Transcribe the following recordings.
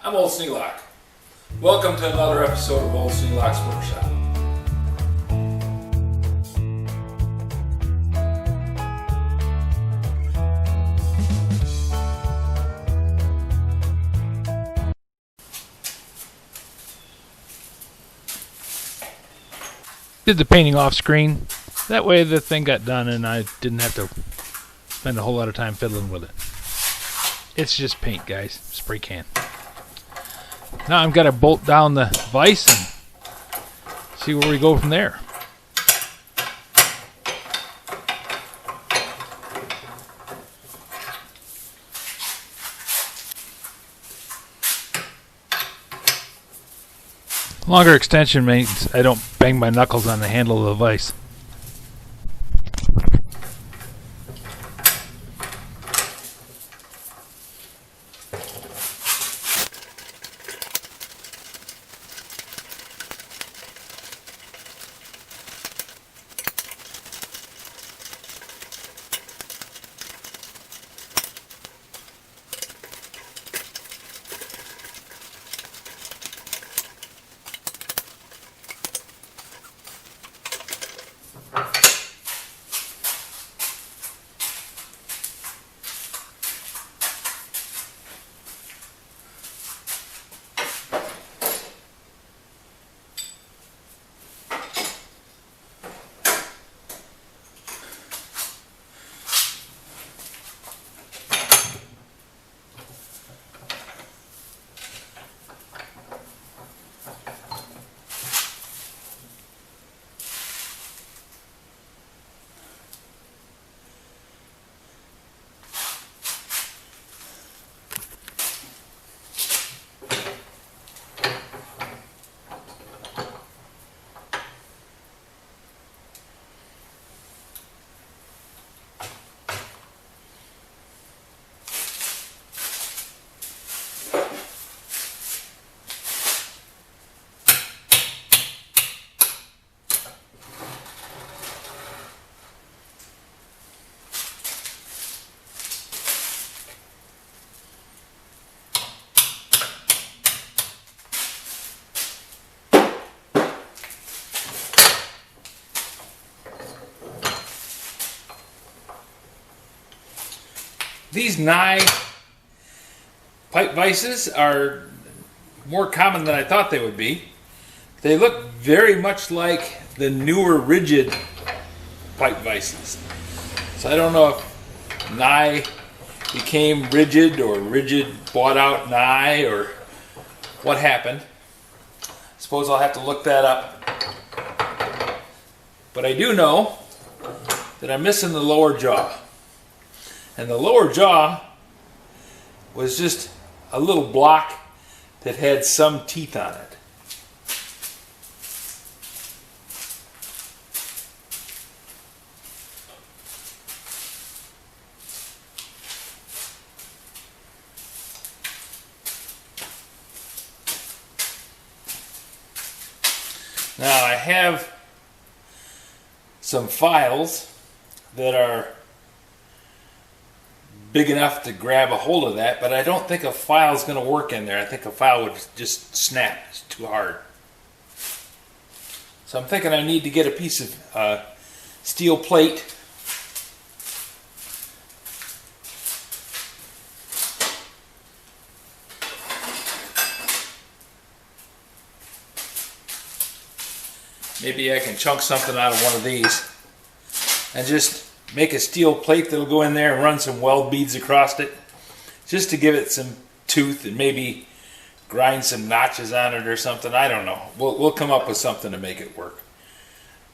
I'm Old Sneelock. Welcome to another episode of Old Sneelock's Workshop. Did the painting off screen. That way the thing got done and I didn't have to spend a whole lot of time fiddling with it. It's just paint, guys. Spray can. Now I've got to bolt down the vise and see where we go from there. Longer extension means I don't bang my knuckles on the handle of the vise. These NYE pipe vices are more common than I thought they would be. They look very much like the newer rigid pipe vices. So I don't know if NYE became rigid or rigid bought out NYE or what happened. I suppose I'll have to look that up. But I do know that I'm missing the lower jaw. And the lower jaw was just a little block that had some teeth on it. Now I have some files that are big enough to grab a hold of that, but I don't think a file is going to work in there. I think a file would just snap. It's too hard. So I'm thinking I need to get a piece of steel plate. Maybe I can chunk something out of one of these and just make a steel plate that'll go in there and run some weld beads across it just to give it some tooth and maybe grind some notches on it or something. I don't know. We'll come up with something to make it work.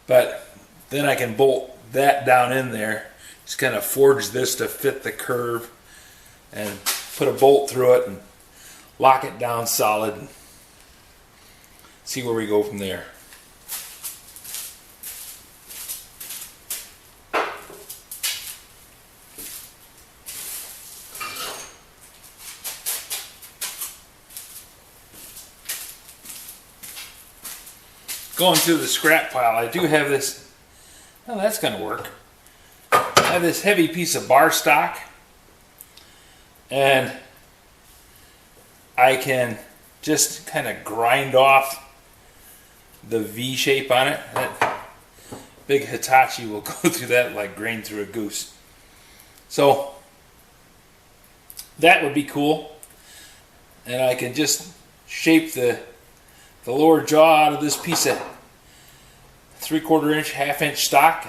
But then I can bolt that down in there, just kind of forge this to fit the curve and put a bolt through it and lock it down solid and see where we go from there. Going through the scrap pile, I do have this. Oh, that's going to work. I have this heavy piece of bar stock, and I can just kind of grind off the V shape on it. That big Hitachi will go through that like grain through a goose. So that would be cool. And I can just shape the lower jaw out of this piece of 3/4 inch, 1/2 inch stock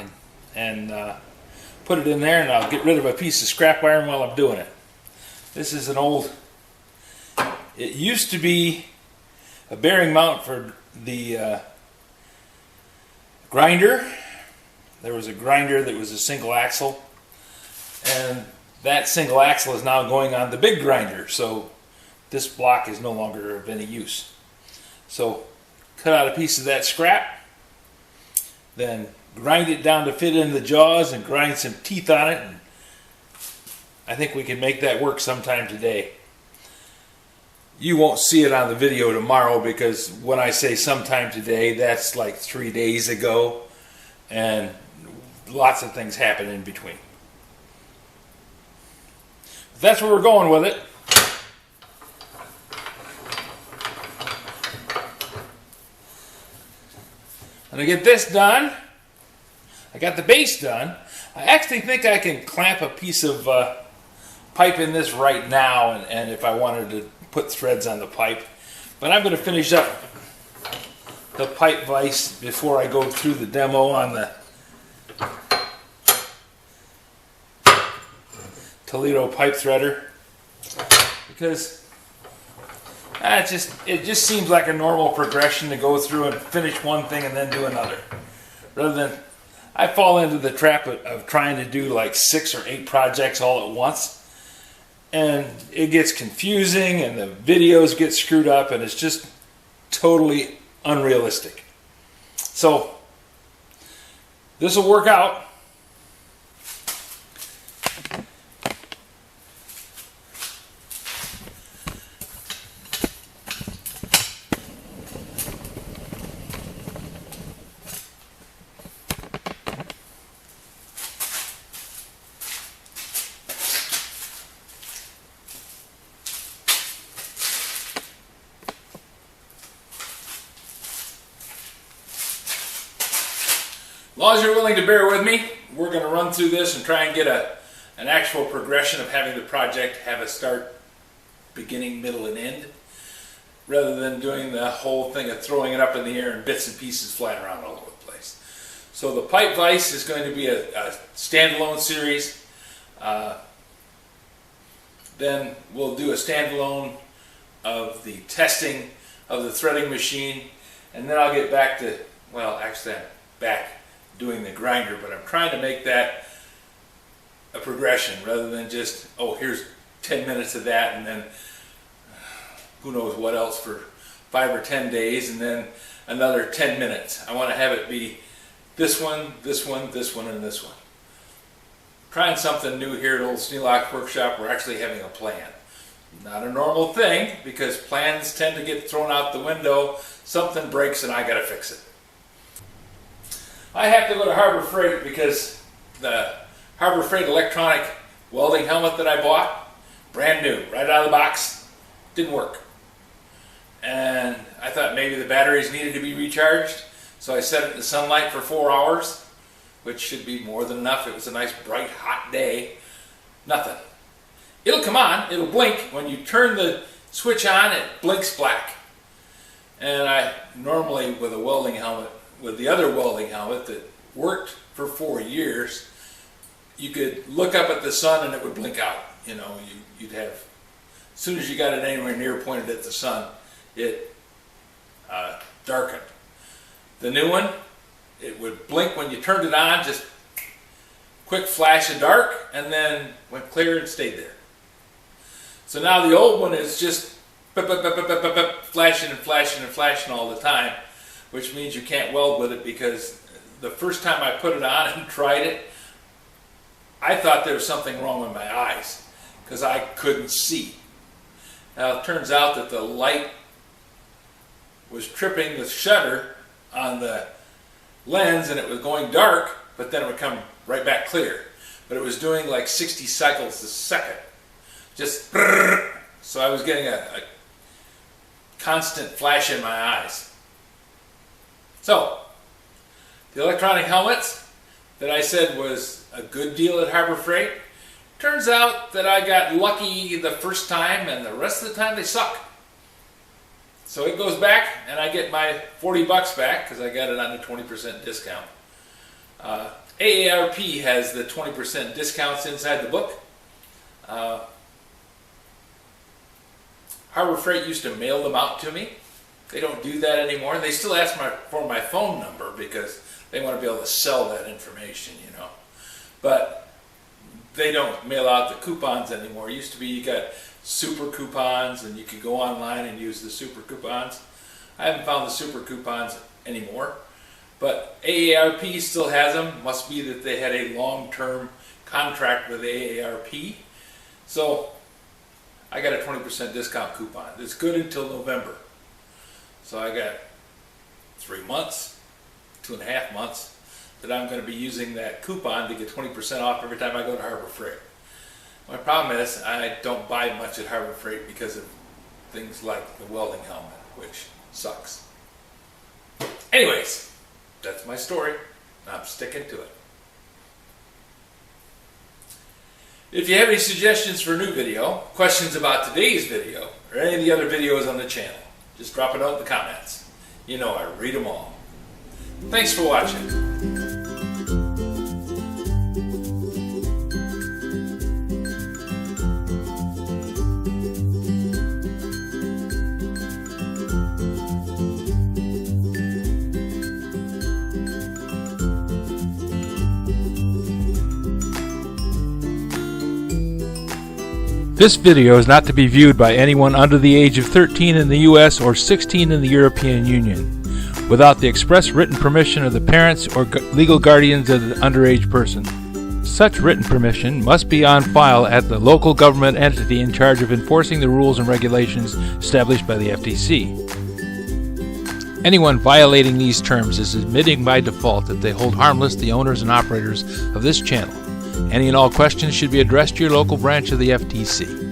and put it in there, and I'll get rid of a piece of scrap iron while I'm doing it. This is an old, it used to be a bearing mount for the grinder. There was a grinder that was a single axle, and that single axle is now going on the big grinder, so this block is no longer of any use. So cut out a piece of that scrap, then grind it down to fit in the jaws and grind some teeth on it, and I think we can make that work sometime today. You won't see it on the video tomorrow, because when I say sometime today, that's like 3 days ago, and lots of things happen in between. But that's where we're going with it. When I get this done, I got the base done. I actually think I can clamp a piece of pipe in this right now, and if I wanted to put threads on the pipe. But I'm going to finish up the pipe vise before I go through the demo on the Toledo pipe threader, because it just seems like a normal progression to go through and finish one thing and then do another, rather than I fall into the trap of trying to do like 6 or 8 projects all at once, and it gets confusing and the videos get screwed up, and it's just totally unrealistic. So this will work out. As long as you're willing to bear with me, we're going to run through this and try and get an actual progression of having the project have a start, beginning, middle, and end, rather than doing the whole thing of throwing it up in the air and bits and pieces flying around all over the place. So the pipe vise is going to be a standalone series. Then we'll do a standalone of the testing of the threading machine, and then I'll get back to, well, actually I'm back doing the grinder, but I'm trying to make that a progression rather than just, oh, here's 10 minutes of that and then who knows what else for 5 or 10 days and then another 10 minutes. I want to have it be this one, this one, this one, and this one. Trying something new here at Old Sneelock Workshop. We're actually having a plan. Not a normal thing, because plans tend to get thrown out the window. Something breaks and I got to fix it. I have to go to Harbor Freight because the Harbor Freight electronic welding helmet that I bought, brand new, right out of the box, didn't work. And I thought maybe the batteries needed to be recharged, so I set it in the sunlight for 4 hours, which should be more than enough. It was a nice, bright, hot day. Nothing. It'll come on, it'll blink. When you turn the switch on, it blinks black. And I normally, with a welding helmet, with the other welding helmet that worked for 4 years, you could look up at the sun and it would blink out. You know, you'd have, as soon as you got it anywhere near pointed at the sun, it darkened. The new one, it would blink when you turned it on, just quick flash of dark, and then went clear and stayed there. So now the old one is just flashing and flashing and flashing all the time, which means you can't weld with it, because the first time I put it on and tried it, I thought there was something wrong with my eyes because I couldn't see. Now it turns out that the light was tripping the shutter on the lens and it was going dark, but then it would come right back clear. But it was doing like 60 cycles a second. Just, so I was getting a constant flash in my eyes. So, the electronic helmets that I said was a good deal at Harbor Freight, turns out that I got lucky the first time and the rest of the time they suck. So it goes back and I get my $40 back because I got it on a 20% discount. AARP has the 20% discounts inside the book. Harbor Freight used to mail them out to me. They don't do that anymore. They still ask for my phone number because they want to be able to sell that information, you know. But they don't mail out the coupons anymore. It used to be you got super coupons and you could go online and use the super coupons. I haven't found the super coupons anymore. But AARP still has them. Must be that they had a long-term contract with AARP. So I got a 20% discount coupon. It's good until November. So I got 3 months, 2.5 months that I'm going to be using that coupon to get 20% off every time I go to Harbor Freight. My problem is I don't buy much at Harbor Freight because of things like the welding helmet, which sucks. Anyways, that's my story. I'm sticking to it. If you have any suggestions for a new video, questions about today's video, or any of the other videos on the channel, just drop a note in the comments. You know I read them all. Thanks for watching. This video is not to be viewed by anyone under the age of 13 in the U.S. or 16 in the European Union, without the express written permission of the parents or legal guardians of the underage person. Such written permission must be on file at the local government entity in charge of enforcing the rules and regulations established by the FTC. Anyone violating these terms is admitting by default that they hold harmless the owners and operators of this channel. Any and all questions should be addressed to your local branch of the FTC.